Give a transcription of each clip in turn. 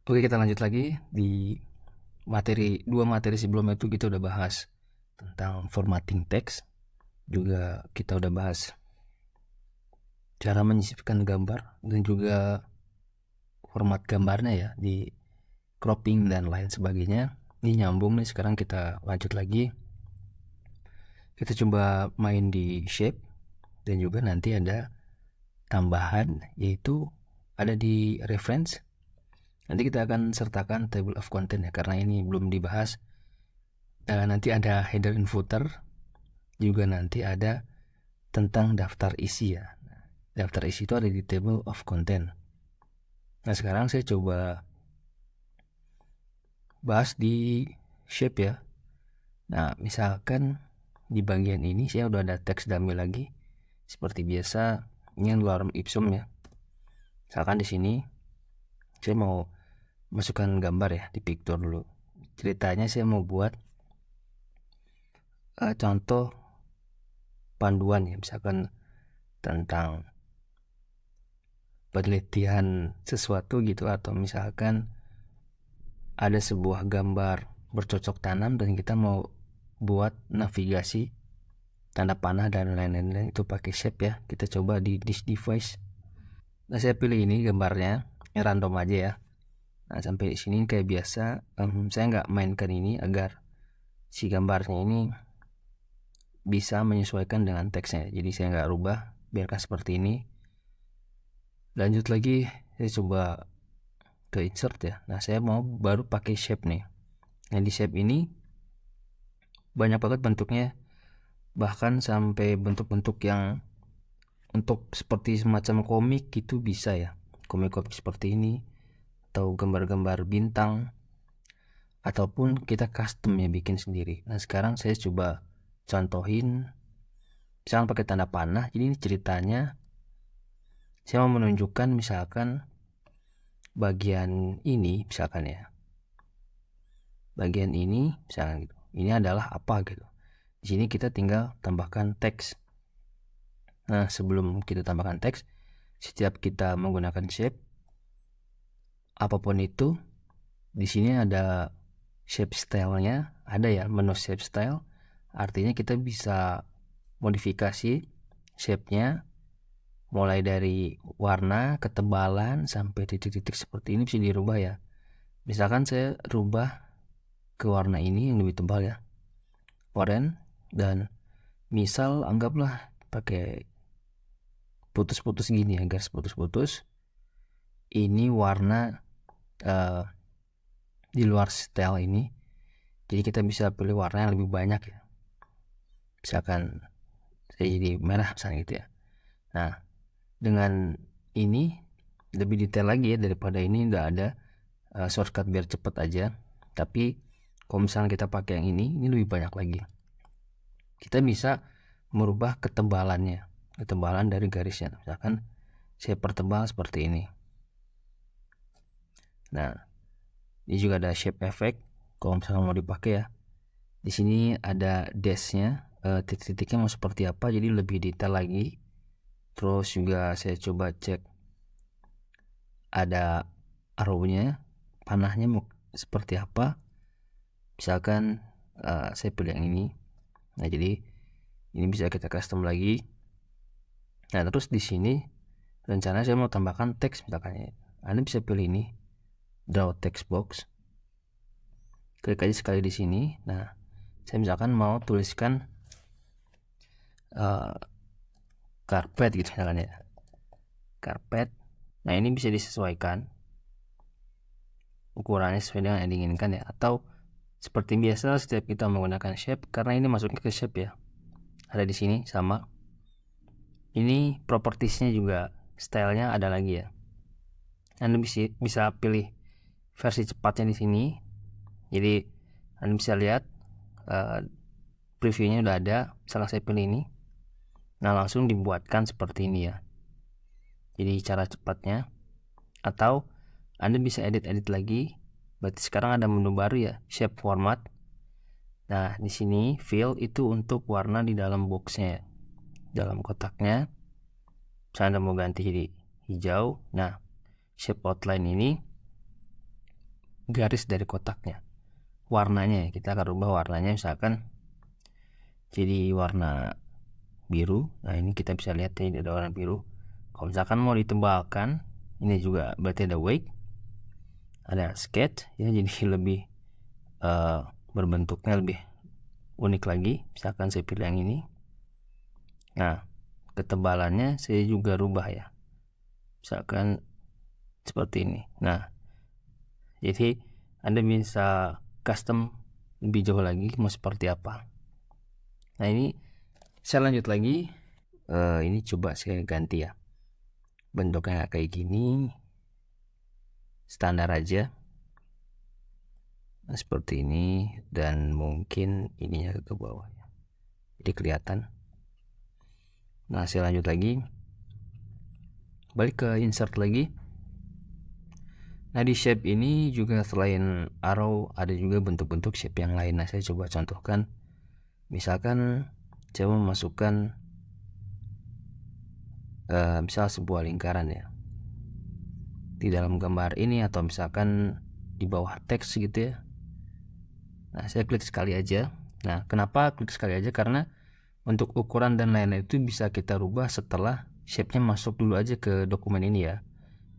Oke, kita lanjut lagi di dua materi sebelumnya itu kita udah bahas tentang formatting teks, juga kita udah bahas cara menyisipkan gambar dan juga format gambarnya ya, di cropping dan lain sebagainya. Ini nyambung nih, sekarang kita lanjut lagi. Kita coba main di shape dan juga nanti ada tambahan, yaitu ada di reference. Nanti kita akan sertakan table of content ya, karena ini belum dibahas. Nanti ada header and footer, juga nanti ada tentang daftar isi ya. Daftar isi itu ada di table of content. Nah, sekarang saya coba bahas di shape ya. Nah, misalkan di bagian ini saya udah ada teks dummy lagi. Seperti biasa, ini lorem ipsum ya. Misalkan di sini saya mau masukkan gambar ya di picture dulu. Ceritanya saya mau buat contoh panduan ya, misalkan tentang penelitian sesuatu gitu, atau misalkan ada sebuah gambar bercocok tanam dan kita mau buat navigasi tanda panah dan lain-lain, itu pakai shape ya. Kita coba di this device. Nah, saya pilih ini gambarnya, random aja ya. Nah, sampai di sini kayak biasa, saya nggak mainkan ini agar si gambarnya ini bisa menyesuaikan dengan teksnya. Jadi saya nggak rubah, biarkan seperti ini. Lanjut lagi, saya coba ke insert ya. Nah, saya mau baru pakai shape nih. Nah, di shape ini banyak banget bentuknya, bahkan sampai bentuk-bentuk yang untuk seperti semacam komik gitu bisa ya. Komik-komik seperti ini, atau gambar-gambar bintang, ataupun kita custom ya, bikin sendiri. Nah, sekarang saya coba contohin, misalkan pakai tanda panah. Jadi ini ceritanya saya mau menunjukkan misalkan bagian ini, misalkan ya, bagian ini misalkan gitu, ini adalah apa gitu. Di sini kita tinggal tambahkan teks. Nah, sebelum kita tambahkan teks, setiap kita menggunakan shape apapun itu, di sini ada shape style-nya, ada ya menu shape style. Artinya kita bisa modifikasi shape-nya mulai dari warna, ketebalan, sampai titik-titik seperti ini bisa dirubah ya. Misalkan saya rubah ke warna ini yang lebih tebal ya, oranye, dan misal anggaplah pakai putus-putus gini ya, garis putus-putus. Ini warna di luar style ini, jadi kita bisa pilih warna yang lebih banyak ya. Misalkan saya jadi merah misalnya gitu ya. Nah, dengan ini lebih detail lagi ya, daripada ini nggak ada shortcut biar cepet aja. Tapi kalau misalnya kita pakai yang ini lebih banyak lagi. Kita bisa merubah ketebalannya, ketebalan dari garisnya. Misalkan saya pertebal seperti ini. Nah, ini juga ada shape effect. Kalau misalnya mau dipakai ya, di sini ada dashnya, titik-titiknya mau seperti apa, jadi lebih detail lagi. Terus juga saya coba cek ada arrownya, panahnya mau seperti apa. Misalkan saya pilih yang ini. Nah, jadi ini bisa kita custom lagi. Nah, terus di sini rencana saya mau tambahkan teks, misalkan ya. Anda bisa pilih ini, draw text box. Klik aja sekali di sini. Nah, saya misalkan mau tuliskan karpet gitu misalkan ya, karpet. Nah, ini bisa disesuaikan ukurannya sesuai dengan yang diinginkan ya, atau seperti biasa setiap kita menggunakan shape, karena ini masuknya ke shape ya, ada di sini sama. Ini propertiesnya juga, stylenya ada lagi ya. Anda bisa pilih versi cepatnya di sini. Jadi Anda bisa lihat previewnya udah ada. Misalnya saya pilih ini, nah langsung dibuatkan seperti ini ya. Jadi cara cepatnya. Atau Anda bisa edit lagi. Berarti sekarang ada menu baru ya, shape format. Nah, di sini fill itu untuk warna di dalam boxnya, dalam kotaknya. Misalnya Anda mau ganti jadi hijau. Nah, shape outline ini garis dari kotaknya. Warnanya, kita akan rubah warnanya, misalkan jadi warna biru. Nah ini kita bisa lihat ini ada warna biru. Kalau misalkan mau ditebalkan, ini juga berarti ada wake, ada sketch ya, jadi lebih berbentuknya lebih unik lagi. Misalkan saya pilih yang ini. Nah ketebalannya saya juga rubah ya, misalkan seperti ini. Nah jadi Anda bisa custom lebih jauh lagi mau seperti apa. Nah ini saya lanjut lagi. Ini coba saya ganti ya, bentuknya kayak gini, standar aja. Nah, seperti ini, dan mungkin ininya ke bawah ya, jadi kelihatan. Nah saya lanjut lagi, balik ke insert lagi. Nah di shape ini juga selain arrow ada juga bentuk-bentuk shape yang lain. Nah saya coba contohkan, misalkan saya mau memasukkan misal sebuah lingkaran ya di dalam gambar ini, atau misalkan di bawah teks gitu ya. Nah saya klik sekali aja. Nah kenapa klik sekali aja, karena untuk ukuran dan lain-lain itu bisa kita rubah setelah shape-nya masuk dulu aja ke dokumen ini ya.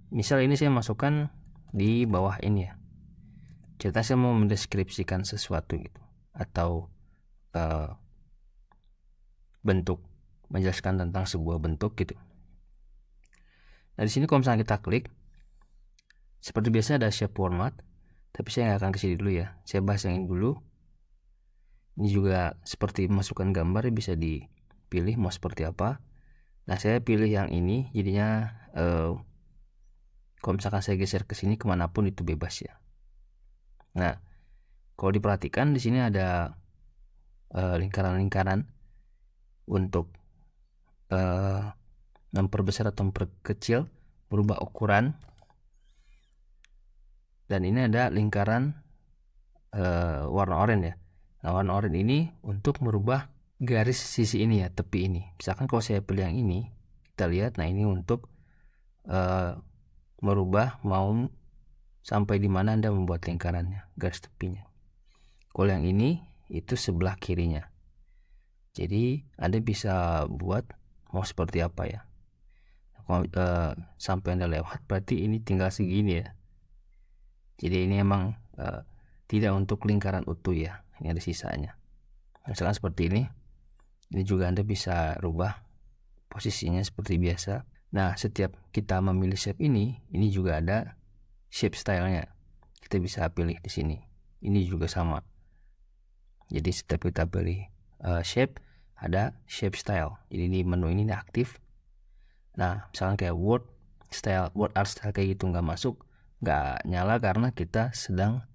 Misal ini saya masukkan di bawah ini ya, cerita saya mau mendeskripsikan sesuatu gitu, atau bentuk, menjelaskan tentang sebuah bentuk gitu. Nah di sini kalau misalnya kita klik, seperti biasa ada shape format, tapi saya nggak akan kesini dulu ya, saya bahas yang ini dulu. Ini juga seperti masukkan gambar, bisa dipilih mau seperti apa. Nah saya pilih yang ini, jadinya kalau misalkan saya geser ke sini kemanapun itu bebas ya. Nah kalau diperhatikan di sini ada lingkaran-lingkaran untuk memperbesar atau memperkecil, berubah ukuran. Dan ini ada lingkaran warna oranye ya. Nah warna oranye ini untuk merubah garis sisi ini ya, tepi ini. Misalkan kalau saya pilih yang ini, kita lihat. Nah ini untuk merubah mau sampai di mana Anda membuat lingkarannya, garis tepinya. Kalau yang ini itu sebelah kirinya. Jadi Anda bisa buat mau seperti apa ya. Sampai Anda lewat berarti ini tinggal segini ya. Jadi ini emang tidak untuk lingkaran utuh ya, ini ada sisanya. Misalkan seperti ini juga Anda bisa rubah posisinya seperti biasa. Nah setiap kita memilih shape ini juga ada shape stylenya, kita bisa pilih di sini. Ini juga sama, jadi setiap kita pilih shape ada shape style, jadi di menu ini aktif. Nah misalkan kayak word art style kayak gitu nggak masuk, nggak nyala karena kita sedang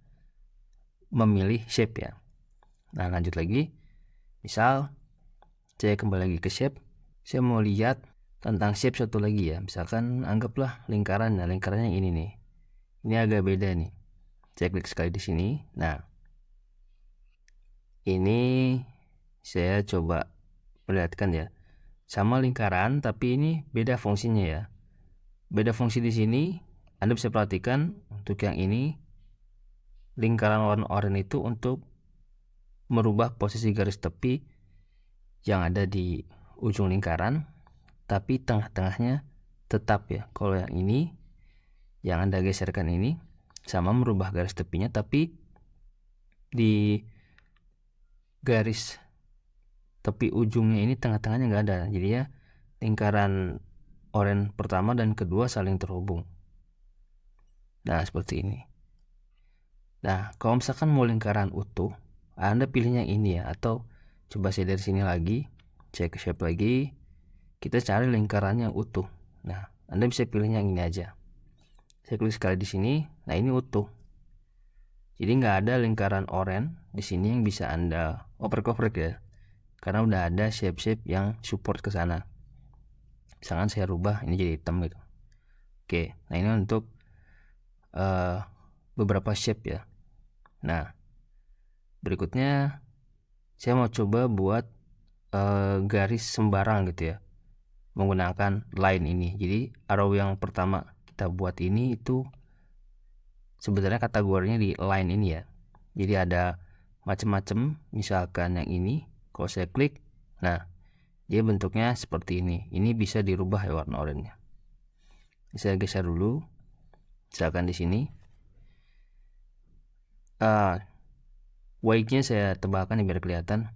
memilih shape ya. Nah lanjut lagi, misal saya kembali lagi ke shape, saya mau lihat tentang shape satu lagi ya, misalkan anggaplah lingkaran. Nah lingkarannya yang ini nih, ini agak beda nih. Saya klik sekali di sini. Nah ini saya coba perlihatkan ya, sama lingkaran tapi ini beda fungsinya ya, beda fungsi di sini. Anda bisa perhatikan untuk yang ini, lingkaran warna oranye itu untuk merubah posisi garis tepi yang ada di ujung lingkaran, tapi tengah-tengahnya tetap ya. Kalau yang ini yang Anda geserkan ini sama merubah garis tepinya, tapi di garis tepi ujungnya ini tengah-tengahnya nggak ada. Jadi ya lingkaran oranye pertama dan kedua saling terhubung. Nah seperti ini. Nah kalau misalkan mau lingkaran utuh, Anda pilihnya ini ya, atau coba saya dari sini lagi, saya ke shape lagi, kita cari lingkaran yang utuh. Nah Anda bisa pilihnya yang ini aja. Saya klik sekali di sini. Nah ini utuh, jadi nggak ada lingkaran oranye di sini yang bisa Anda oprek-oprek ya, karena udah ada shape-shape yang support ke sana. Misalkan saya rubah ini jadi hitam gitu. Oke, nah ini untuk beberapa shape ya. Nah berikutnya saya mau coba buat garis sembarang gitu ya, menggunakan line ini. Jadi arrow yang pertama kita buat ini itu sebenarnya kategorinya di line ini ya. Jadi ada macam-macam, misalkan yang ini kalau saya klik, nah dia bentuknya seperti ini. Ini bisa dirubah ya warna oranye. Saya geser dulu, misalkan di sini. White-nya saya tebalkan biar kelihatan.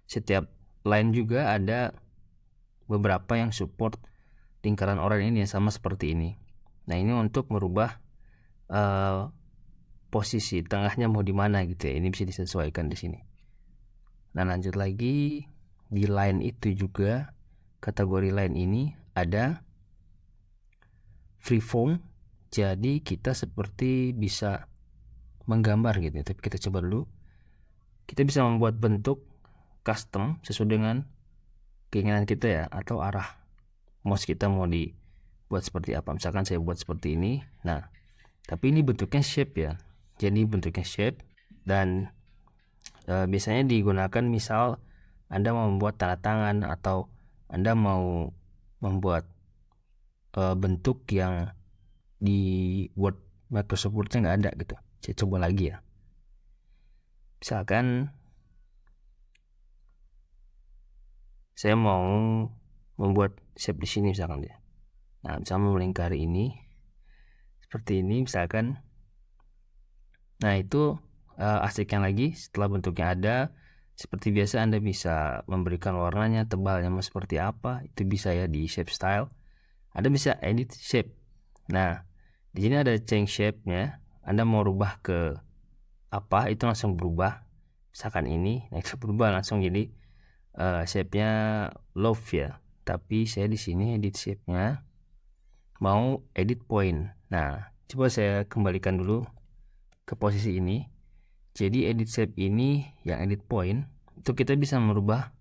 Setiap line juga ada beberapa yang support lingkaran oranye ini yang sama seperti ini. Nah ini untuk merubah posisi tengahnya mau di mana gitu ya. Ini bisa disesuaikan di sini. Nah lanjut lagi, di line itu juga kategori line ini ada freeform. Jadi kita seperti bisa menggambar gitu. Tapi kita coba dulu. Kita bisa membuat bentuk custom sesuai dengan keinginan kita ya, atau arah mouse kita mau dibuat seperti apa. Misalkan saya buat seperti ini. Nah tapi ini bentuknya shape ya. Jadi bentuknya shape, dan biasanya digunakan misal Anda mau membuat tanda tangan atau Anda mau membuat bentuk yang di Microsoft Word-nya nggak ada gitu. Saya coba lagi ya. Misalkan saya mau membuat shape di sini misalkan ya. Nah, misalnya melingkari ini seperti ini misalkan. Nah, itu asiknya lagi setelah bentuknya ada, seperti biasa Anda bisa memberikan warnanya, tebalnya mau seperti apa, itu bisa ya di shape style. Anda bisa edit shape. Nah, di sini ada change shape-nya. Anda mau rubah ke apa, itu langsung berubah. Misalkan ini, nah itu berubah langsung jadi shape-nya love ya. Tapi saya di sini edit shape-nya mau edit point. Nah, coba saya kembalikan dulu ke posisi ini. Jadi edit shape ini yang edit point itu kita bisa merubah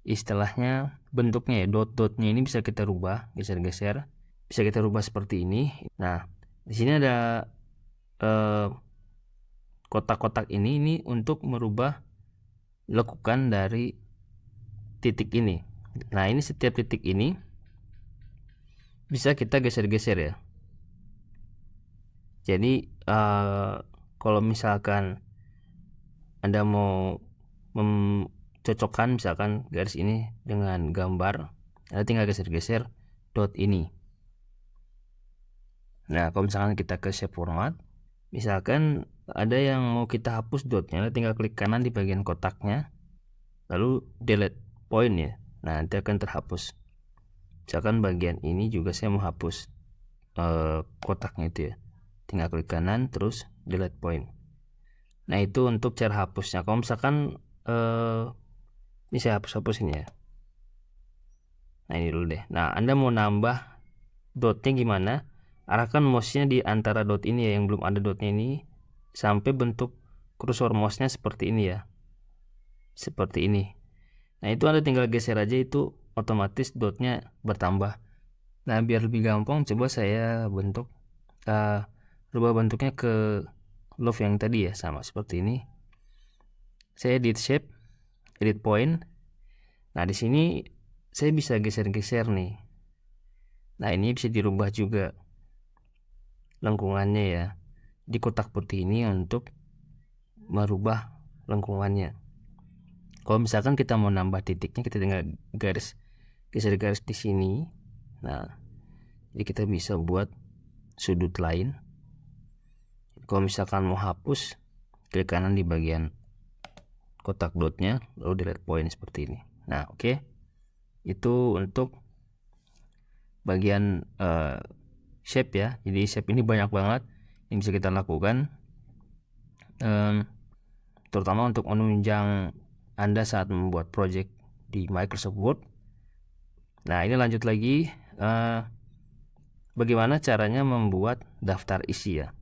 istilahnya bentuknya ya, dot-dotnya ini bisa kita rubah, geser-geser, bisa kita rubah seperti ini. Nah, di sini ada kotak-kotak ini untuk merubah lekukan dari titik ini. Nah, ini setiap titik ini bisa kita geser-geser ya. Jadi kalau misalkan Anda mau mencocokkan misalkan garis ini dengan gambar, Anda tinggal geser-geser dot ini. Nah, kalau misalkan kita ke shape format, misalkan ada yang mau kita hapus dotnya, Anda tinggal klik kanan di bagian kotaknya, lalu delete point ya. Nah, nanti akan terhapus. Misalkan bagian ini juga saya mau hapus kotaknya itu ya, tinggal klik kanan terus delete point. Nah, itu untuk cara hapusnya. Kalau misalkan ini saya hapus ini ya. Nah, ini dulu deh. Nah, Anda mau nambah dotnya gimana? Arahkan mouse-nya di antara dot ini ya, yang belum ada dotnya ini, sampai bentuk kursor mouse-nya seperti ini ya. Seperti ini. Nah, itu Anda tinggal geser aja, itu otomatis dotnya bertambah. Nah, biar lebih gampang, coba saya bentuk rubah bentuknya ke love yang tadi ya, sama seperti ini. Saya edit shape, edit point. Nah, di sini saya bisa geser-geser nih. Nah, ini bisa dirubah juga lengkungannya ya, di kotak putih ini untuk merubah lengkungannya. Kalau misalkan kita mau nambah titiknya, kita tinggal geser garis di sini. Nah, jadi kita bisa buat sudut lain. Kalau misalkan mau hapus, klik kanan di bagian kotak dotnya, lalu delete point seperti ini. Nah, oke. Itu untuk bagian shape ya. Jadi shape ini banyak banget yang bisa kita lakukan, terutama untuk menunjang Anda saat membuat project di Microsoft Word. Nah, ini lanjut lagi, bagaimana caranya membuat daftar isi ya.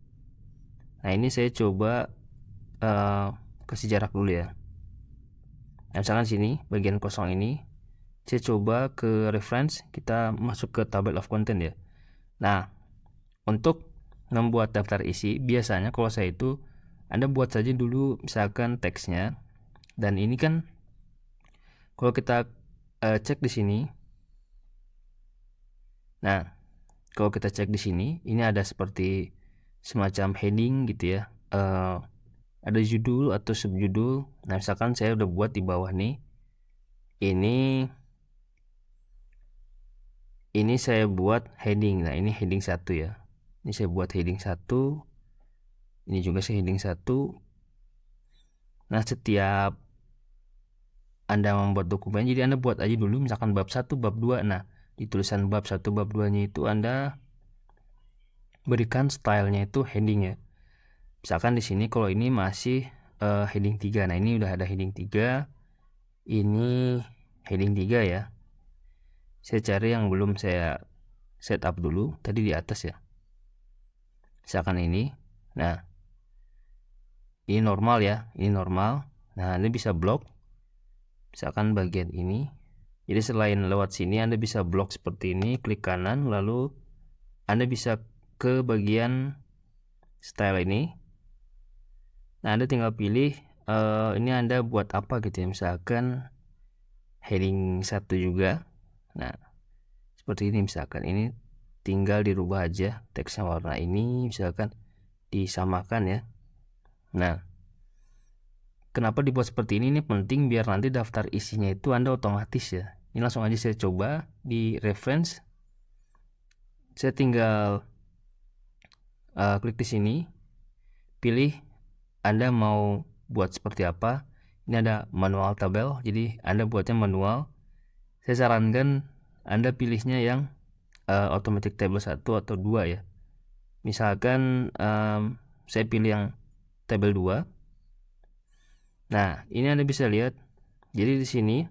Nah, ini saya coba kasih jarak dulu ya. Nah, misalkan sini bagian kosong ini, saya coba ke reference, kita masuk ke table of content ya. Nah, untuk membuat daftar isi, biasanya kalau saya itu Anda buat saja dulu misalkan teksnya, dan ini kan kalau kita cek di sini. Nah, kalau kita cek di sini, ini ada seperti semacam heading gitu ya, ada judul atau subjudul. Nah misalkan saya udah buat di bawah nih, ini saya buat heading. Nah ini heading 1 ya, ini saya buat heading 1, ini juga saya heading 1. Nah setiap Anda membuat dokumen, jadi Anda buat aja dulu misalkan bab 1, bab 2. Nah di tulisan bab 1, bab 2 nya itu Anda berikan stylenya itu heading ya. Misalkan di sini kalau ini masih heading 3. Nah ini udah ada heading 3, ini heading 3 ya. Saya cari yang belum saya setup dulu tadi di atas ya, misalkan ini. Nah ini normal ya, ini normal. Nah Anda bisa blok misalkan bagian ini. Jadi selain lewat sini Anda bisa blok seperti ini, klik kanan, lalu Anda bisa ke bagian style ini. Nah Anda tinggal pilih ini Anda buat apa gitu ya, misalkan heading 1 juga. Nah seperti ini, misalkan ini tinggal dirubah aja teksnya warna ini, misalkan disamakan ya. Nah kenapa dibuat seperti ini? Ini penting biar nanti daftar isinya itu Anda otomatis ya. Ini langsung aja saya coba di reference. Saya tinggal klik di sini, pilih Anda mau buat seperti apa. Ini ada manual tabel, jadi Anda buatnya manual. Saya sarankan Anda pilihnya yang automatic table 1 atau 2 ya. Misalkan saya pilih yang tabel 2. Nah ini Anda bisa lihat, jadi di sini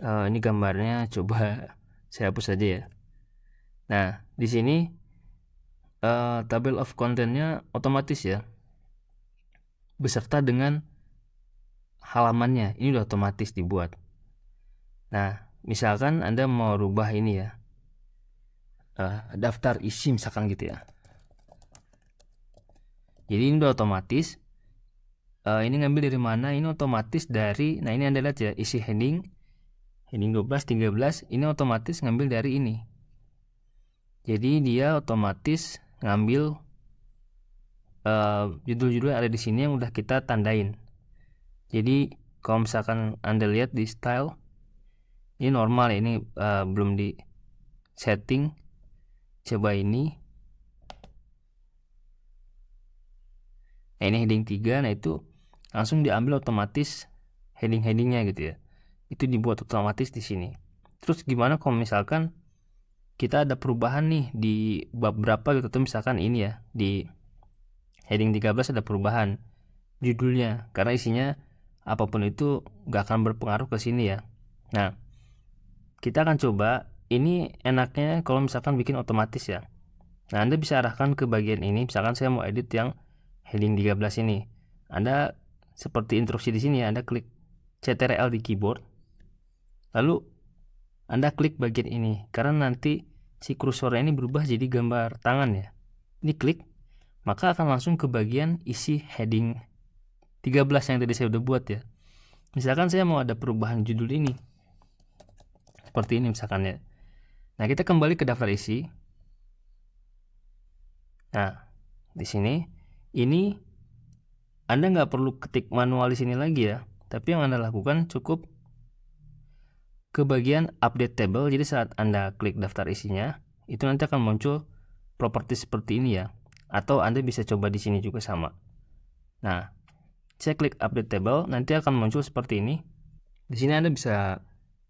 ini gambarnya coba saya hapus saja ya. Nah di sini table of contentnya otomatis ya, beserta dengan halamannya ini udah otomatis dibuat. Nah misalkan Anda mau rubah ini ya, daftar isi misalkan gitu ya, jadi ini udah otomatis. Ini ngambil dari mana? Ini otomatis dari, nah ini Anda lihat ya, isi heading 12, 13, ini otomatis ngambil dari ini. Jadi dia otomatis ngambil judul-judul yang ada di sini yang udah kita tandain. Jadi kalau misalkan Anda lihat di style, ini normal ya, ini belum di setting. Coba ini. Nah ini heading 3, nah itu langsung diambil otomatis heading-headingnya gitu ya. Itu dibuat otomatis di sini. Terus gimana kalau misalkan kita ada perubahan nih di bab berapa gitu, tuh misalkan ini ya, di heading 13 ada perubahan judulnya, karena isinya apapun itu gak akan berpengaruh ke sini ya. Nah kita akan coba, ini enaknya kalau misalkan bikin otomatis ya. Nah Anda bisa arahkan ke bagian ini, misalkan saya mau edit yang heading 13 ini. Anda seperti instruksi di sini ya, Anda klik CTRL di keyboard, lalu Anda klik bagian ini, karena nanti si kursornya ini berubah jadi gambar tangan ya. Ini klik, maka akan langsung ke bagian isi heading 13 yang tadi saya udah buat ya. Misalkan saya mau ada perubahan judul ini, seperti ini misalkan ya. Nah kita kembali ke daftar isi. Nah di sini, ini Anda nggak perlu ketik manual di sini lagi ya, tapi yang Anda lakukan cukup ke bagian update table. Jadi saat Anda klik daftar isinya, itu nanti akan muncul properti seperti ini ya. Atau Anda bisa coba di sini juga sama. Nah, saya klik update table, nanti akan muncul seperti ini. Di sini Anda bisa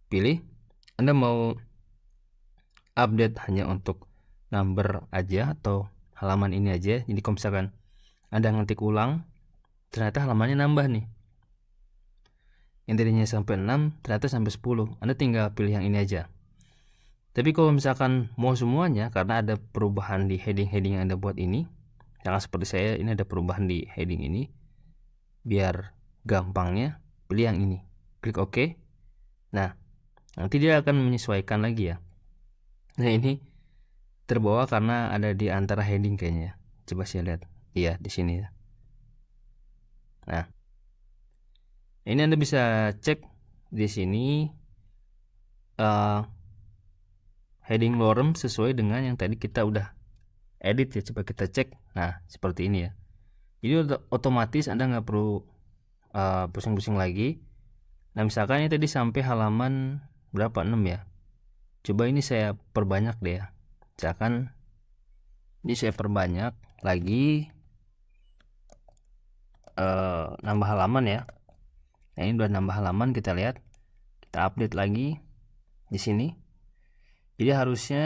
pilih Anda mau update hanya untuk number aja atau halaman ini aja. Jadi kalau misalkan Anda ngetik ulang, ternyata halamannya nambah nih. Yang tadinya sampai 6 ternyata sampai 10. Anda tinggal pilih yang ini aja. Tapi kalau misalkan mau semuanya, karena ada perubahan di heading-heading yang Anda buat ini, jangan seperti saya, ini ada perubahan di heading ini, biar gampangnya pilih yang ini, klik OK. Nah nanti dia akan menyesuaikan lagi ya. Nah ini terbawa karena ada di antara heading kayaknya. Coba saya lihat, iya di sini ya. Nah ini Anda bisa cek di sini heading lorem sesuai dengan yang tadi kita udah edit ya. Coba kita cek. Nah, seperti ini ya. Jadi otomatis Anda nggak perlu pusing-pusing lagi. Nah, misalkan ini tadi sampai halaman berapa, 6 ya. Coba ini saya perbanyak deh ya. Misalkan ini saya perbanyak lagi, nambah halaman ya. Nah, ini udah nambah halaman, kita lihat. Kita update lagi di sini. Jadi harusnya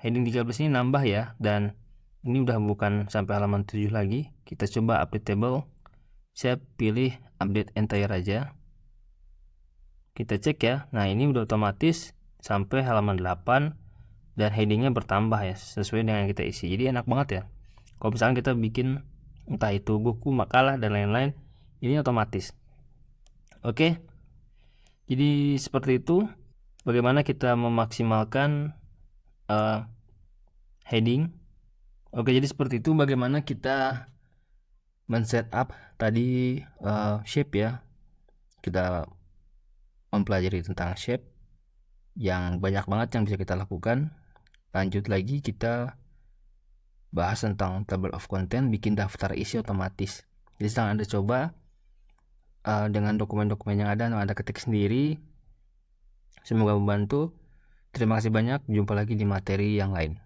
heading 13 ini nambah ya, dan ini udah bukan sampai halaman 7 lagi. Kita coba update table. Saya pilih update entire aja. Kita cek ya. Nah, ini udah otomatis sampai halaman 8 dan headingnya bertambah ya sesuai dengan yang kita isi. Jadi enak banget ya. Kalau misalnya kita bikin entah itu buku, makalah dan lain-lain, ini otomatis. Oke. Jadi seperti itu bagaimana kita memaksimalkan heading. Oke, jadi seperti itu bagaimana kita men-setup tadi shape ya. Kita mempelajari tentang shape yang banyak banget yang bisa kita lakukan. Lanjut lagi kita bahas tentang table of content, bikin daftar isi otomatis. Jadi sekarang Anda coba dengan dokumen-dokumen yang ada, Anda ketik sendiri. Semoga membantu. Terima kasih banyak. Jumpa lagi di materi yang lain.